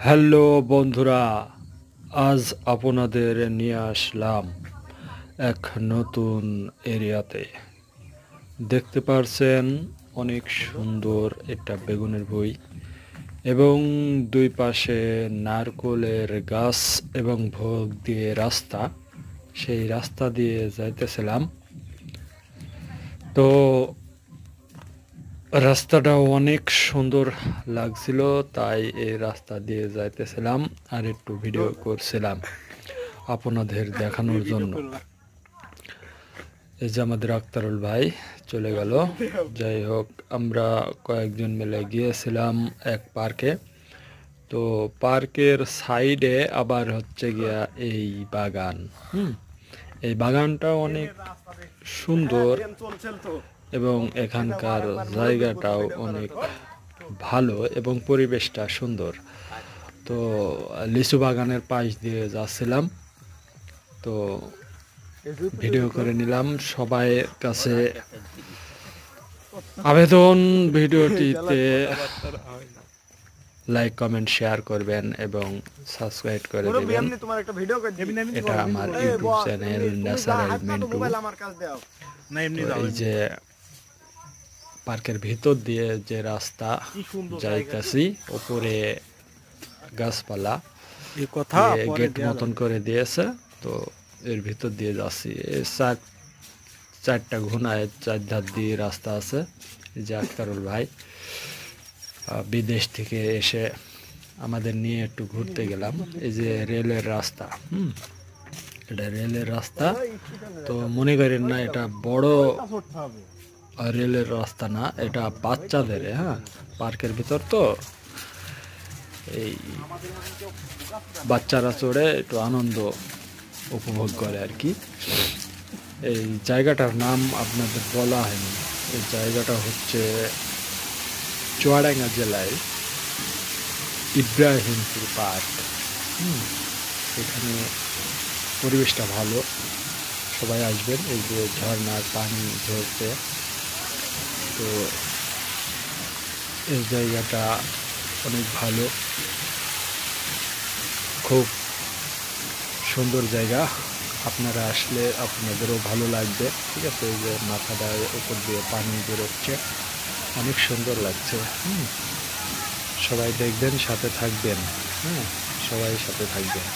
Hello বন্ধুরা, আজ আপনাদের নিয়ে আসলাম এক নতুন এরিয়াতে। দেখতে পারছেন অনেক সুন্দর একটা বেগুনের বই এবং দুই পাশে নারকোলের গাছ এবং ভোগ দিয়ে রাস্তা। সেই রাস্তা দিয়ে যাইতেছিলাম। তো রাস্তাটা অনেক সুন্দর লাগছিল, তাই এই রাস্তা দিয়ে যাইতেছিলাম আর একটু ভিডিও করছিলাম আপনাদের দেখানোর জন্য। এই যে আমাদের আক্তারুল ভাই চলে গেল। যাই হোক, আমরা কয়েকজন মিলে গিয়েছিলাম এক পার্কে। তো পার্কের সাইডে আবার হচ্ছে গিয়া এই বাগান। এই বাগানটা অনেক সুন্দর এবং এখানকার জায়গাটাও অনেক ভালো এবং পরিবেশটা সুন্দর। তো লিচু বাগানের পাশ দিয়ে যাচ্ছিলাম, তো ভিডিও করে নিলাম। সবাইয়ের কাছে আবেদন, ভিডিওটিতে লাইক কমেন্ট শেয়ার করবেন এবং সাবস্ক্রাইব করে দেবেন। এটা আমার ইউটিউব চ্যানেল ন্যাচারাল মিন্টু। এই যে পার্কের ভিতর দিয়ে যে রাস্তা যাইতাছি, উপরে গাছপালা গেট মতন করে দিয়েছে, তো এর ভিতর দিয়ে যাচ্ছি। চারটা ঘোড়ায় চার ধার দিয়ে রাস্তা আছে। এই যে আক্তারুল ভাই বিদেশ থেকে এসে আমাদের নিয়ে একটু ঘুরতে গেলাম। এই যে রেলের রাস্তা, এটা রেলের রাস্তা। তো মনে করেন না এটা বড় রেলের রাস্তা না, এটা বাচ্চাদের। হ্যাঁ, পার্কের ভিতর তো এই বাচ্চারা চড়ে একটু আনন্দ উপভোগ করে আর কি। এই জায়গাটার নাম আপনাদের বলা হয়নি। এই জায়গাটা হচ্ছে চুয়াডাঙ্গা জেলায় ইব্রাহিমপুর পার্ক। এখানে পরিবেশটা ভালো, সবাই আসবেন। এই যে ঝর্ণার পানি ঝরছে, তো এই জায়গাটা অনেক ভালো, খুব সুন্দর জায়গা। আপনারা আসলে আপনাদেরও ভালো লাগবে। ঠিক আছে, এই যে মাথাটার উপর দিয়ে পানি বেরোচ্ছে, অনেক সুন্দর লাগছে। সবাই দেখবেন, সাথে থাকবেন। সবাই সাথে থাকবেন।